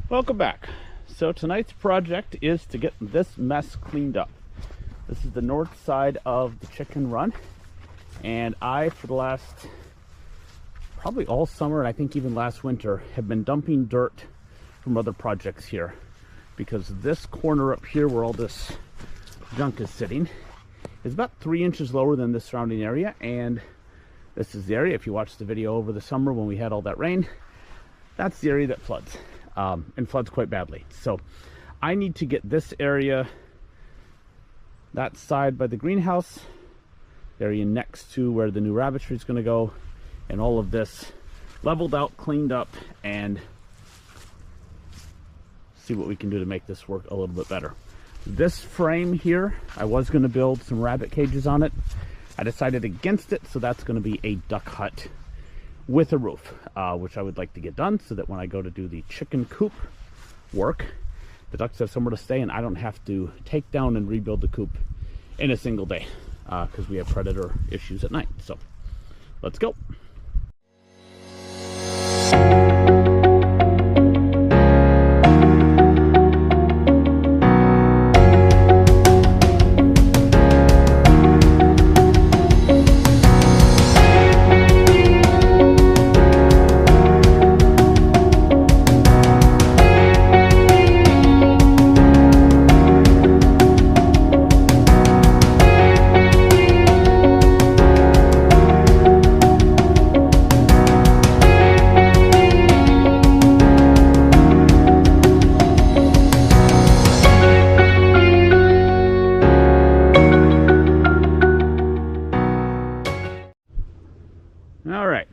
Welcome back. So tonight's project is to get this mess cleaned up. This is the north side of the chicken run, and I, for the last probably all summer and I think even last winter, have been dumping dirt from other projects here, because this corner up here where all this junk is sitting is about 3 inches lower than the surrounding area. And this is the area, if you watched the video over the summer when we had all that rain, that's the area that floods. And floods quite badly. So I need to get this area, that side by the greenhouse, the area next to where the new rabbitry is going to go, and all of this leveled out, cleaned up, and see what we can do to make this work a little bit better. This frame here, I was going to build some rabbit cages on it. I decided against it, so that's going to be a duck hut with a roof, which I would like to get done so that when I go to do the chicken coop work, the ducks have somewhere to stay and I don't have to take down and rebuild the coop in a single day, because we have predator issues at night. So let's go.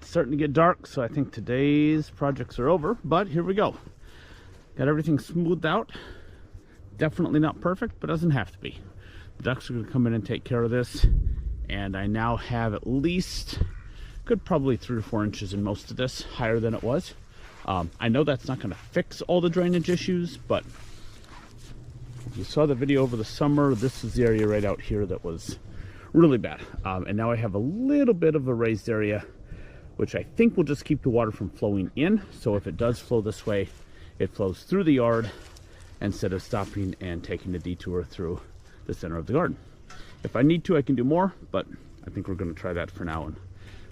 Starting to get dark, so I think today's projects are over, but here we go. Got everything smoothed out. Definitely not perfect, but doesn't have to be. The ducks are going to come in and take care of this, and I now have at least probably 3 or 4 inches in most of this, higher than it was. I know that's not going to fix all the drainage issues, but if you saw the video over the summer, this is the area right out here that was really bad, and now I have a little bit of a raised area, which I think will just keep the water from flowing in. So if it does flow this way, it flows through the yard instead of stopping and taking a detour through the center of the garden. If I need to, I can do more, but I think we're going to try that for now and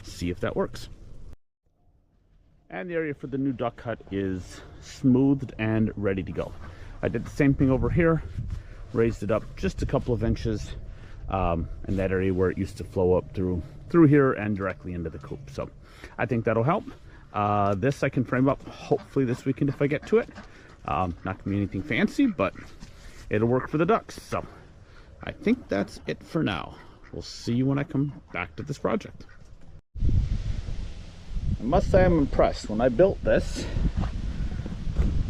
see if that works. And the area for the new duck hut is smoothed and ready to go. I did the same thing over here, raised it up just a couple of inches in that area where it used to flow up through here and directly into the coop. So I think that'll help. This I can frame up hopefully this weekend if I get to it. Not gonna be anything fancy, but it'll work for the ducks. So I think that's it for now. We'll see you when I come back to this project. I must say I'm impressed. When I built this,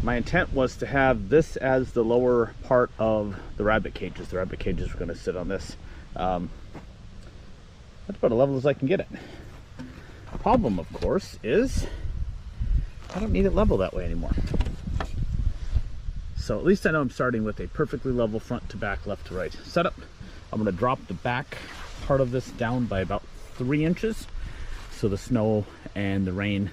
my intent was to have this as the lower part of the rabbit cages. The rabbit cages were going to sit on this. That's about a level as I can get it. The problem, of course, is I don't need it level that way anymore. So at least I know I'm starting with a perfectly level front to back, left to right setup. I'm going to drop the back part of this down by about 3 inches, so the snow and the rain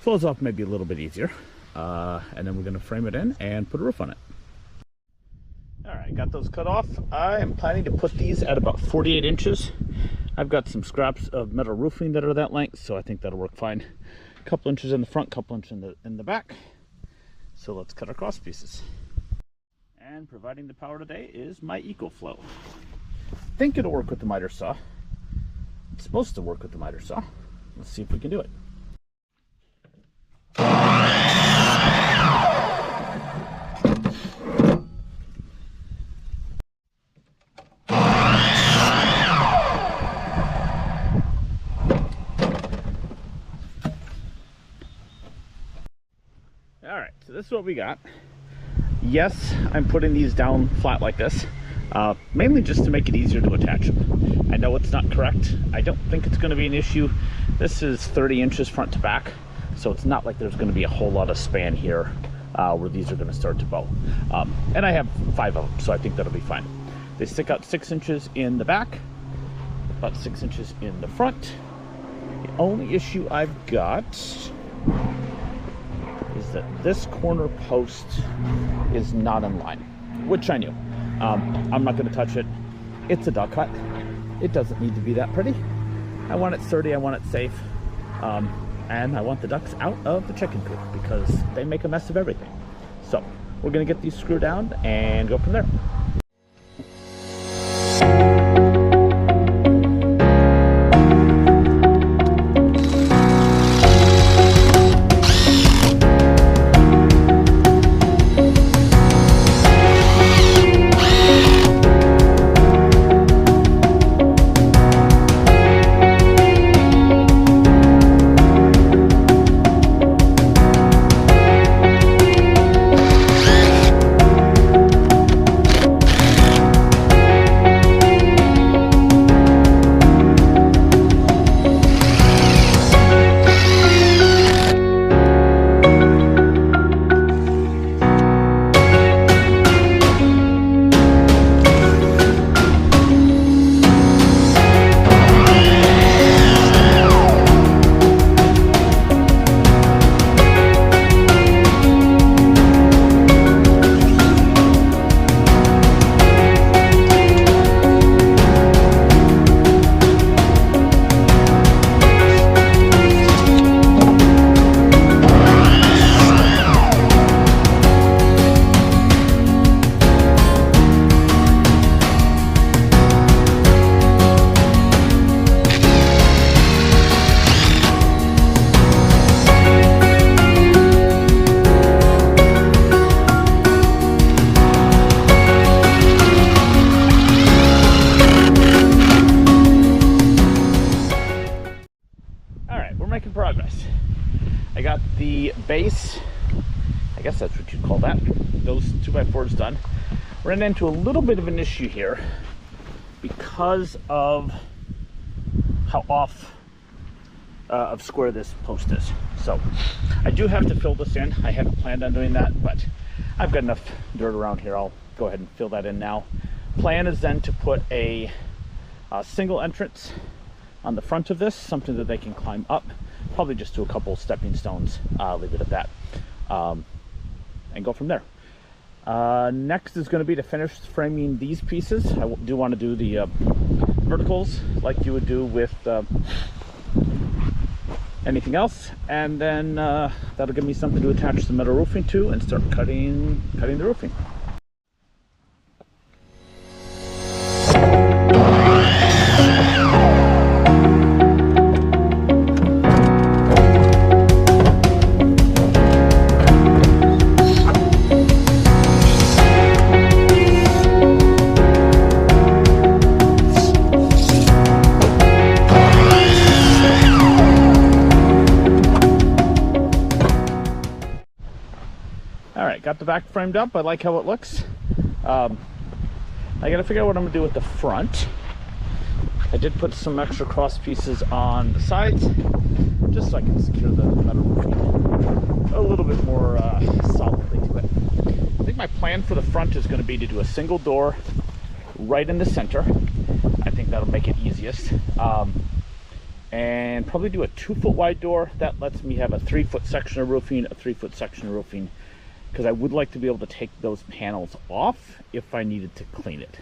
flows off maybe a little bit easier. And then we're going to frame it in and put a roof on it. Alright, got those cut off. I am planning to put these at about 48 inches. I've got some scraps of metal roofing that are that length, so I think that'll work fine. A couple inches in the front, couple inches in the back. So let's cut our cross pieces. And providing the power today is my EcoFlow. I think it'll work with the miter saw. It's supposed to work with the miter saw. Let's see if we can do it. Alright, so this is what we got. Yes, I'm putting these down flat like this, mainly just to make it easier to attach them. I know it's not correct. I don't think it's going to be an issue. This is 30 inches front to back, so it's not like there's going to be a whole lot of span here where these are going to start to bow. And I have 5 of them, so I think that'll be fine. They stick out 6 inches in the back, about 6 inches in the front. The only issue I've got is is that this corner post is not in line, which I knew. I'm not going to touch it. It's a duck hut. It doesn't need to be that pretty. I want it sturdy, I want it safe, and I want the ducks out of the chicken coop because they make a mess of everything. So we're going to get these screwed down and go from there. Progress. I got the base, I guess that's what you'd call that, those 2x4s done. Ran into a little bit of an issue here because of how off of square this post is. So I do have to fill this in. I hadn't planned on doing that, but I've got enough dirt around here. I'll go ahead and fill that in now. Plan is then to put a single entrance on the front of this, something that they can climb up. Probably just do a couple stepping stones, leave it at that, and go from there. Next is going to be to finish framing these pieces. I do want to do the verticals like you would do with anything else, and then that'll give me something to attach the metal roofing to and start cutting the roofing. Got the back framed up. I like how it looks. I gotta figure out what I'm gonna do with the front. I did put some extra cross pieces on the sides just so I can secure the metal roofing a little bit more solidly to it. I think my plan for the front is going to be to do a single door right in the center. I think that'll make it easiest. And probably do a 2-foot wide door. That lets me have a 3-foot section of roofing, a 3-foot section of roofing, because I would like to be able to take those panels off if I needed to clean it,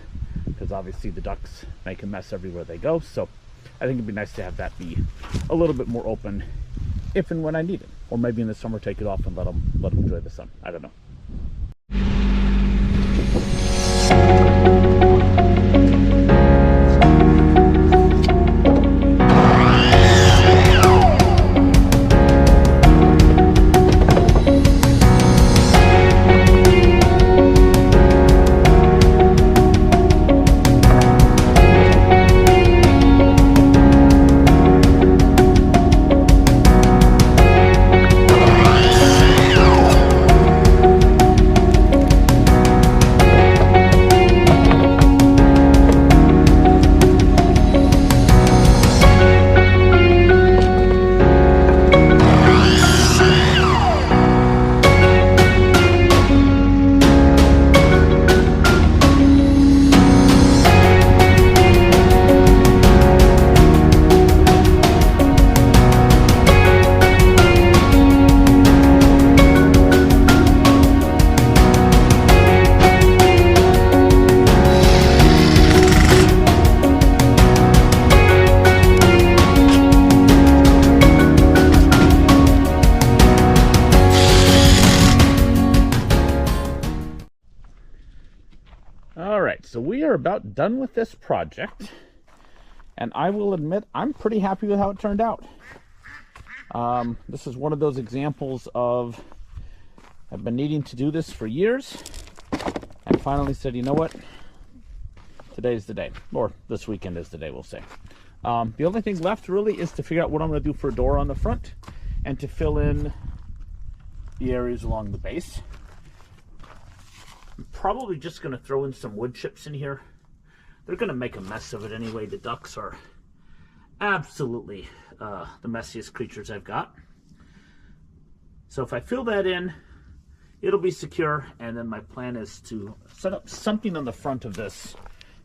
because obviously the ducks make a mess everywhere they go. So I think it'd be nice to have that be a little bit more open if and when I need it, or maybe in the summer take it off and let them enjoy the sun. I don't know. so we are about done with this project, and I will admit I'm pretty happy with how it turned out. This is one of those examples of I've been needing to do this for years, and finally said, you know what, today's the day, or this weekend is the day, we'll say. The only thing left really is to figure out what I'm going to do for a door on the front and to fill in the areas along the base. I'm probably just going to throw in some wood chips in here. They're going to make a mess of it anyway. The ducks are absolutely the messiest creatures I've got. So if I fill that in, it'll be secure, and then my plan is to set up something on the front of this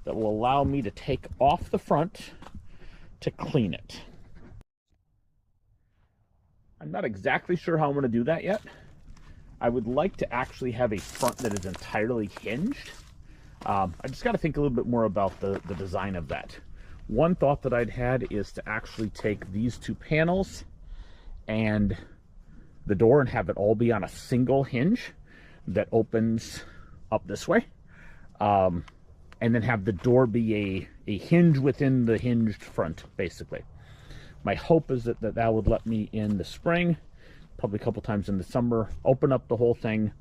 that will allow me to take off the front to clean it. I'm not exactly sure how I'm going to do that yet. I would like to actually have a front that is entirely hinged. I just got to think a little bit more about the design of that. One thought that I'd had is to actually take these two panels and the door and have it all be on a single hinge that opens up this way. And then have the door be a hinge within the hinged front, basically. My hope is that that would let me in the spring, probably a couple times in the summer, open up the whole thing,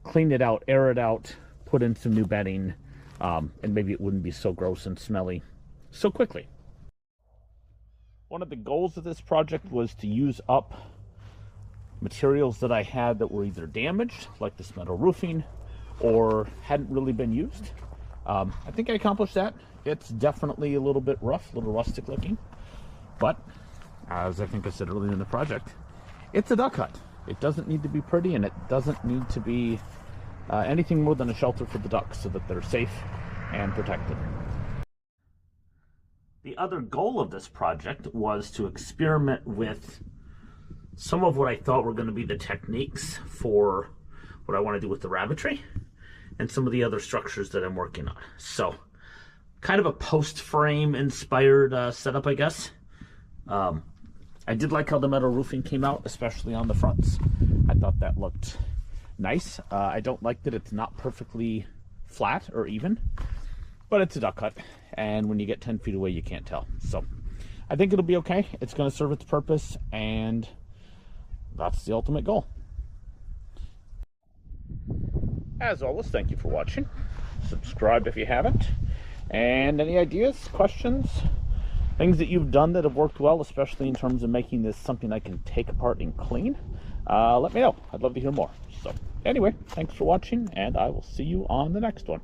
clean it out, air it out, put in some new bedding, and maybe it wouldn't be so gross and smelly so quickly. One of the goals of this project was to use up materials that I had that were either damaged, like this metal roofing, or hadn't really been used. I think I accomplished that. It's definitely a little bit rough, a little rustic looking, but as I think I said earlier in the project, it's a duck hut. It doesn't need to be pretty, and it doesn't need to be anything more than a shelter for the ducks so that they're safe and protected. The other goal of this project was to experiment with some of what I thought were going to be the techniques for what I want to do with the rabbitry and some of the other structures that I'm working on. So, kind of a post-frame inspired setup, I guess. I did like how the metal roofing came out, especially on the fronts. I thought that looked nice. I don't like that it's not perfectly flat or even, but it's a duck hut, and when you get 10 feet away, you can't tell. So I think it'll be okay. It's going to serve its purpose, and that's the ultimate goal. As always, thank you for watching. Subscribe if you haven't. And any ideas, questions, things that you've done that have worked well, especially in terms of making this something I can take apart and clean, let me know. I'd love to hear more. So anyway, thanks for watching, and I will see you on the next one.